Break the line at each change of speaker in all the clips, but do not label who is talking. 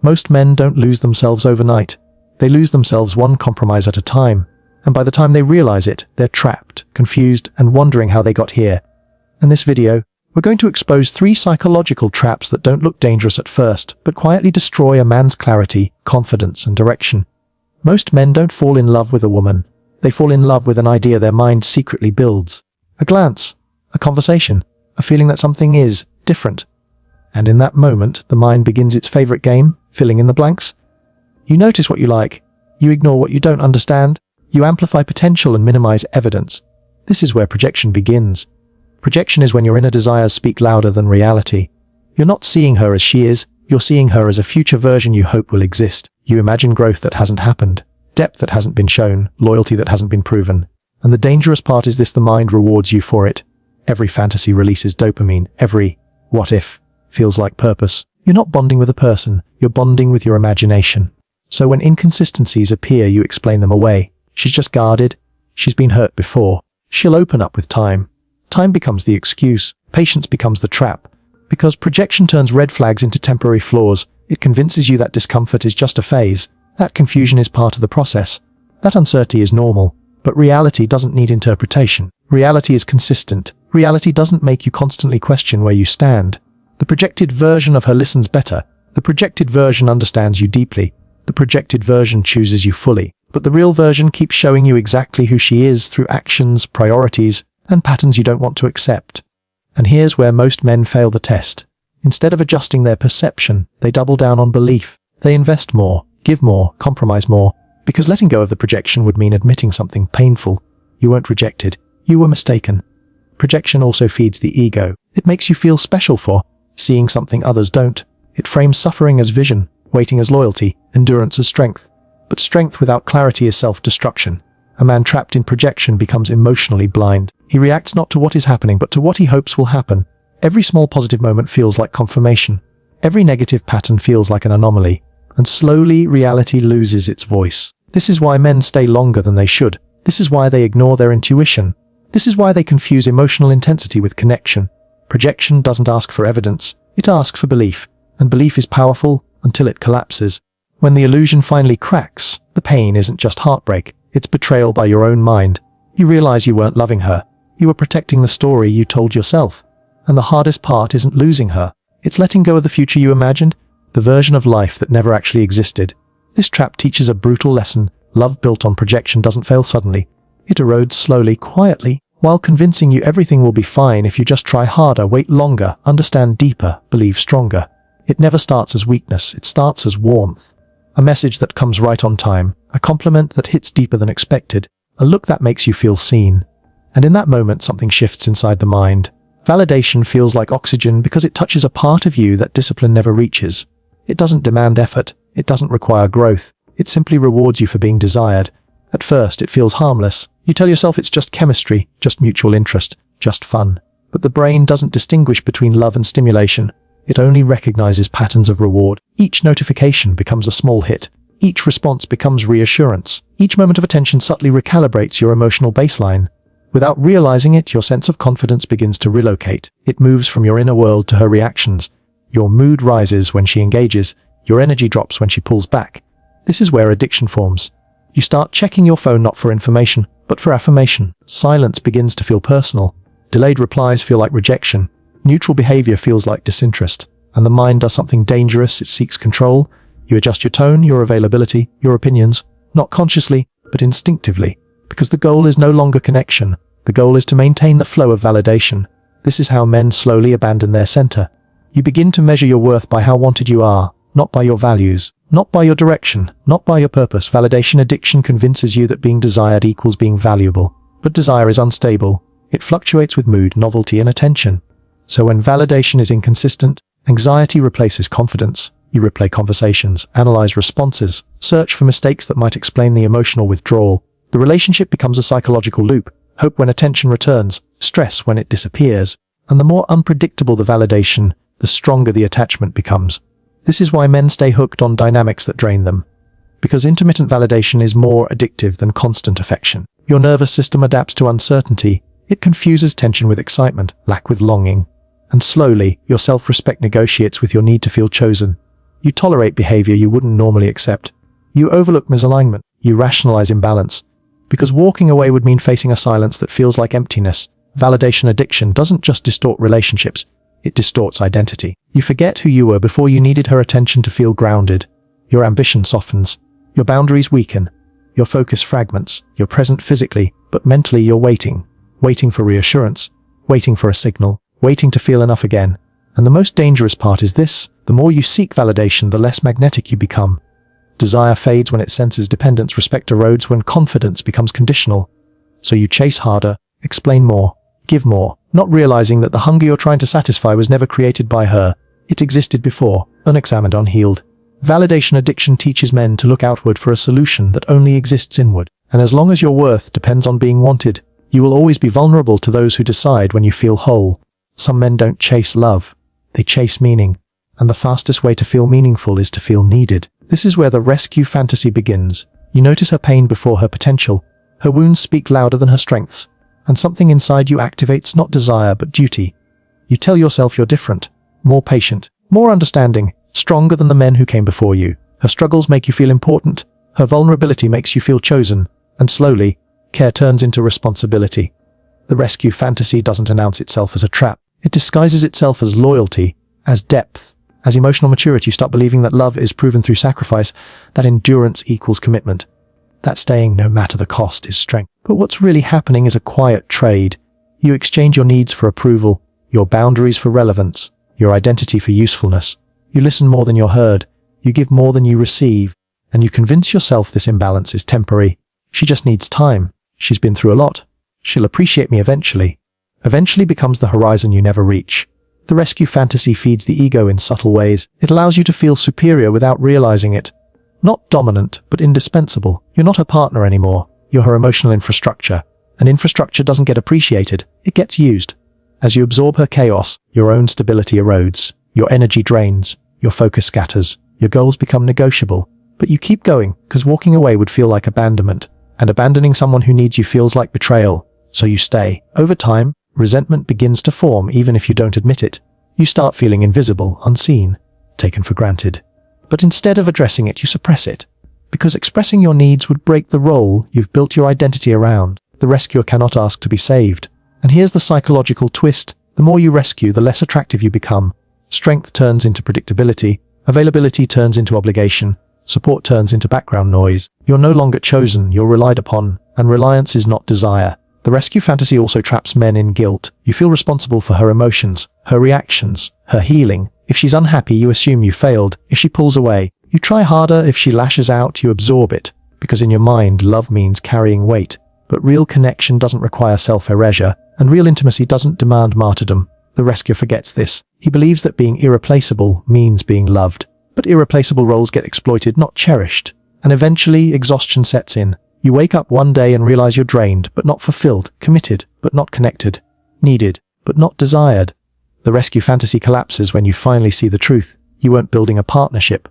Most men don't lose themselves overnight. They lose themselves one compromise at a time, and by the time they realize it, they're trapped, confused, and wondering how they got here. In this video, we're going to expose 3 psychological traps that don't look dangerous at first, but quietly destroy a man's clarity, confidence, and direction. Most men don't fall in love with a woman. They fall in love with an idea their mind secretly builds. A glance, a conversation, a feeling that something is different. And in that moment, the mind begins its favorite game, filling in the blanks. You notice what you like. You ignore what you don't understand. You amplify potential and minimize evidence. This is where projection begins. Projection is when your inner desires speak louder than reality. You're not seeing her as she is. You're seeing her as a future version you hope will exist. You imagine growth that hasn't happened, depth that hasn't been shown, loyalty that hasn't been proven. And the dangerous part is this: the mind rewards you for it. Every fantasy releases dopamine. Every what if feels like purpose. You're not bonding with a person. You're bonding with your imagination. So when inconsistencies appear, you explain them away. She's just guarded. She's been hurt before. She'll open up with time. Time becomes the excuse. Patience becomes the trap. Because projection turns red flags into temporary flaws. It convinces you that discomfort is just a phase. That confusion is part of the process. That uncertainty is normal. But reality doesn't need interpretation. Reality is consistent. Reality doesn't make you constantly question where you stand. The projected version of her listens better. The projected version understands you deeply. The projected version chooses you fully. But the real version keeps showing you exactly who she is through actions, priorities, and patterns you don't want to accept. And here's where most men fail the test. Instead of adjusting their perception, they double down on belief. They invest more, give more, compromise more, because letting go of the projection would mean admitting something painful. You weren't rejected. You were mistaken. Projection also feeds the ego. It makes you feel special for seeing something others don't. It frames suffering as vision, waiting as loyalty, endurance as strength. But strength without clarity is self-destruction. A man trapped in projection becomes emotionally blind. He reacts not to what is happening, but to what he hopes will happen. Every small positive moment feels like confirmation. Every negative pattern feels like an anomaly. And slowly, reality loses its voice. This is why men stay longer than they should. This is why they ignore their intuition. This is why they confuse emotional intensity with connection. Projection doesn't ask for evidence. It asks for belief. And belief is powerful until it collapses. When the illusion finally cracks, the pain isn't just heartbreak. It's betrayal by your own mind. You realize you weren't loving her. You were protecting the story you told yourself. And the hardest part isn't losing her. It's letting go of the future you imagined, the version of life that never actually existed. This trap teaches a brutal lesson. Love built on projection doesn't fail suddenly. It erodes slowly, quietly, while convincing you everything will be fine if you just try harder, wait longer, understand deeper, believe stronger. It never starts as weakness. It starts as warmth. A message that comes right on time. A compliment that hits deeper than expected. A look that makes you feel seen. And in that moment, something shifts inside the mind. Validation feels like oxygen because it touches a part of you that discipline never reaches. It doesn't demand effort. It doesn't require growth. It simply rewards you for being desired. At first, it feels harmless. You tell yourself it's just chemistry, just mutual interest, just fun. But the brain doesn't distinguish between love and stimulation. It only recognizes patterns of reward. Each notification becomes a small hit. Each response becomes reassurance. Each moment of attention subtly recalibrates your emotional baseline. Without realizing it, your sense of confidence begins to relocate. It moves from your inner world to her reactions. Your mood rises when she engages. Your energy drops when she pulls back. This is where addiction forms. You start checking your phone not for information, but for affirmation. Silence begins to feel personal. Delayed replies feel like rejection. Neutral behavior feels like disinterest. And the mind does something dangerous. It seeks control. You adjust your tone, your availability, your opinions, not consciously, but instinctively. Because the goal is no longer connection. The goal is to maintain the flow of validation. This is how men slowly abandon their center. You begin to measure your worth by how wanted you are, not by your values, not by your direction, not by your purpose. Validation addiction convinces you that being desired equals being valuable. But desire is unstable. It fluctuates with mood, novelty, and attention. So when validation is inconsistent, anxiety replaces confidence. You replay conversations, analyze responses, search for mistakes that might explain the emotional withdrawal. The relationship becomes a psychological loop. Hope when attention returns, stress when it disappears. And the more unpredictable the validation, the stronger the attachment becomes. This is why men stay hooked on dynamics that drain them. Because intermittent validation is more addictive than constant affection. Your nervous system adapts to uncertainty. It confuses tension with excitement, lack with longing. And slowly, your self-respect negotiates with your need to feel chosen. You tolerate behavior you wouldn't normally accept. You overlook misalignment. You rationalize imbalance. Because walking away would mean facing a silence that feels like emptiness. Validation addiction doesn't just distort relationships, it distorts identity. You forget who you were before you needed her attention to feel grounded. Your ambition softens. Your boundaries weaken. Your focus fragments. You're present physically, but mentally you're waiting. Waiting for reassurance. Waiting for a signal. Waiting to feel enough again. And the most dangerous part is this: the more you seek validation, the less magnetic you become. Desire fades when it senses dependence, respect erodes when confidence becomes conditional. So you chase harder, explain more, give more, not realizing that the hunger you're trying to satisfy was never created by her. It existed before, unexamined, unhealed. Validation addiction teaches men to look outward for a solution that only exists inward. And as long as your worth depends on being wanted, you will always be vulnerable to those who decide when you feel whole. Some men don't chase love, they chase meaning. And the fastest way to feel meaningful is to feel needed. This is where the rescue fantasy begins. You notice her pain before her potential. Her wounds speak louder than her strengths. And something inside you activates not desire but duty. You tell yourself you're different, more patient, more understanding, stronger than the men who came before you. Her struggles make you feel important. Her vulnerability makes you feel chosen. And slowly, care turns into responsibility. The rescue fantasy doesn't announce itself as a trap. It disguises itself as loyalty, as depth, as emotional maturity. You start believing that love is proven through sacrifice, that endurance equals commitment, that staying no matter the cost is strength. But what's really happening is a quiet trade. You exchange your needs for approval, your boundaries for relevance, your identity for usefulness. You listen more than you're heard, you give more than you receive, and you convince yourself this imbalance is temporary. She just needs time. She's been through a lot. She'll appreciate me eventually. Eventually becomes the horizon you never reach. The rescue fantasy feeds the ego in subtle ways. It allows you to feel superior without realizing it. Not dominant, but indispensable. You're not her partner anymore. You're her emotional infrastructure. And infrastructure doesn't get appreciated, it gets used. As you absorb her chaos, your own stability erodes. Your energy drains. Your focus scatters. Your goals become negotiable. But you keep going, because walking away would feel like abandonment. And abandoning someone who needs you feels like betrayal. So you stay. Over time, resentment begins to form even if you don't admit it. You start feeling invisible, unseen, taken for granted. But instead of addressing it, you suppress it. Because expressing your needs would break the role you've built your identity around. The rescuer cannot ask to be saved. And here's the psychological twist. The more you rescue, the less attractive you become. Strength turns into predictability. Availability turns into obligation. Support turns into background noise. You're no longer chosen, you're relied upon. And reliance is not desire. The rescue fantasy also traps men in guilt. You feel responsible for her emotions, her reactions, her healing. If she's unhappy, you assume you failed. If she pulls away, you try harder. If she lashes out, you absorb it. Because in your mind, love means carrying weight. But real connection doesn't require self-erasure, and real intimacy doesn't demand martyrdom. The rescuer forgets this. He believes that being irreplaceable means being loved. But irreplaceable roles get exploited, not cherished. And eventually, exhaustion sets in. You wake up one day and realize you're drained, but not fulfilled, committed, but not connected, needed, but not desired. The rescue fantasy collapses when you finally see the truth. You weren't building a partnership.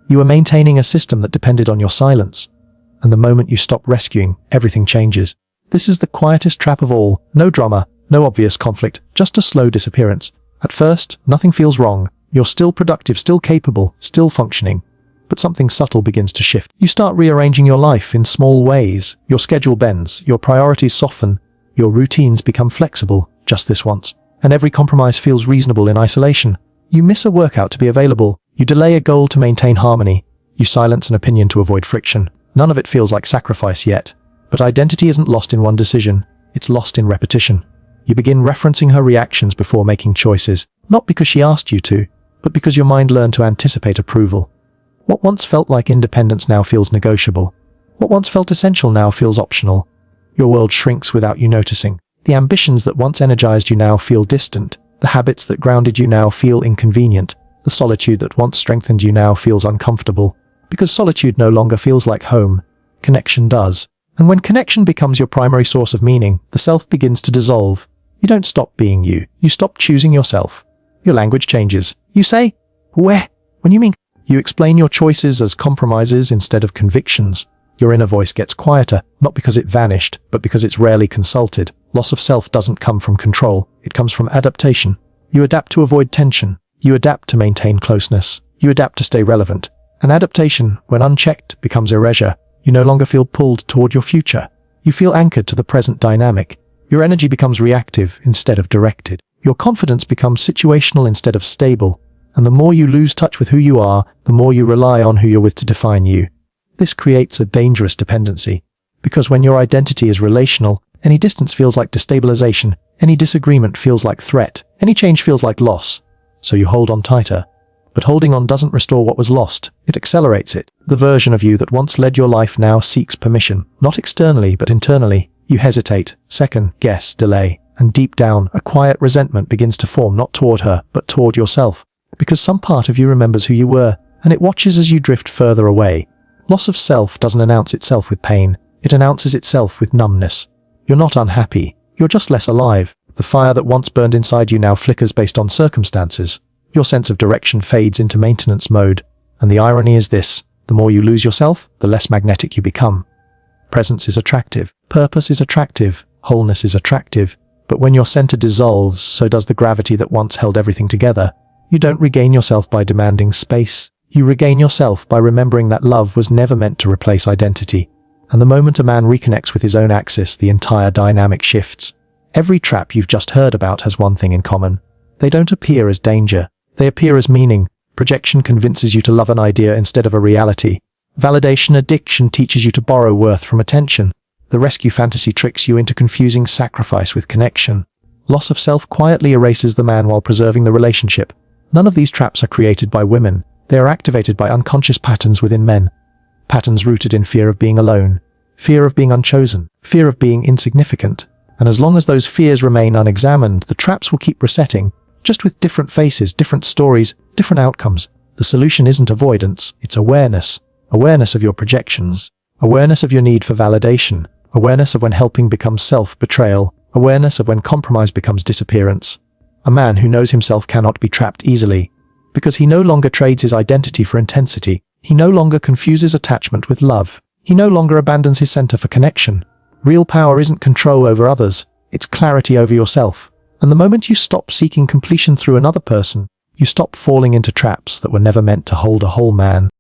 You were maintaining a system that depended on your silence. And the moment you stop rescuing, everything changes. This is the quietest trap of all. No drama, no obvious conflict, just a slow disappearance. At first, nothing feels wrong. You're still productive, still capable, still functioning. But something subtle begins to shift. You start rearranging your life in small ways. Your schedule bends, your priorities soften, your routines become flexible, just this once. And every compromise feels reasonable in isolation. You miss a workout to be available. You delay a goal to maintain harmony. You silence an opinion to avoid friction. None of it feels like sacrifice yet. But identity isn't lost in one decision. It's lost in repetition. You begin referencing her reactions before making choices. Not because she asked you to, but because your mind learned to anticipate approval. What once felt like independence now feels negotiable. What once felt essential now feels optional. Your world shrinks without you noticing. The ambitions that once energized you now feel distant. The habits that grounded you now feel inconvenient. The solitude that once strengthened you now feels uncomfortable. Because solitude no longer feels like home. Connection does. And when connection becomes your primary source of meaning, the self begins to dissolve. You don't stop being you. You stop choosing yourself. Your language changes. You say, where? When you mean? You explain your choices as compromises instead of convictions. Your inner voice gets quieter, not because it vanished, but because it's rarely consulted. Loss of self doesn't come from control, it comes from adaptation. You adapt to avoid tension. You adapt to maintain closeness. You adapt to stay relevant. An adaptation, when unchecked, becomes erasure. You no longer feel pulled toward your future. You feel anchored to the present dynamic. Your energy becomes reactive instead of directed. Your confidence becomes situational instead of stable. And the more you lose touch with who you are, the more you rely on who you're with to define you. This creates a dangerous dependency. Because when your identity is relational, any distance feels like destabilization, any disagreement feels like threat, any change feels like loss. So you hold on tighter. But holding on doesn't restore what was lost, it accelerates it. The version of you that once led your life now seeks permission, not externally but internally. You hesitate, second, guess, delay, and deep down, a quiet resentment begins to form not toward her, but toward yourself. Because some part of you remembers who you were, and it watches as you drift further away. Loss of self doesn't announce itself with pain, it announces itself with numbness. You're not unhappy, you're just less alive. The fire that once burned inside you now flickers based on circumstances. Your sense of direction fades into maintenance mode. And the irony is this, the more you lose yourself, the less magnetic you become. Presence is attractive, purpose is attractive, wholeness is attractive. But when your center dissolves, so does the gravity that once held everything together. You don't regain yourself by demanding space. You regain yourself by remembering that love was never meant to replace identity. And the moment a man reconnects with his own axis, the entire dynamic shifts. Every trap you've just heard about has one thing in common. They don't appear as danger. They appear as meaning. Projection convinces you to love an idea instead of a reality. Validation addiction teaches you to borrow worth from attention. The rescue fantasy tricks you into confusing sacrifice with connection. Loss of self quietly erases the man while preserving the relationship. None of these traps are created by women. They are activated by unconscious patterns within men. Patterns rooted in fear of being alone, fear of being unchosen, fear of being insignificant. And as long as those fears remain unexamined, the traps will keep resetting, just with different faces, different stories, different outcomes. The solution isn't avoidance, it's awareness. Awareness of your projections. Awareness of your need for validation. Awareness of when helping becomes self-betrayal. Awareness of when compromise becomes disappearance. A man who knows himself cannot be trapped easily, because he no longer trades his identity for intensity. He no longer confuses attachment with love. He no longer abandons his center for connection. Real power isn't control over others, it's clarity over yourself. And the moment you stop seeking completion through another person, you stop falling into traps that were never meant to hold a whole man.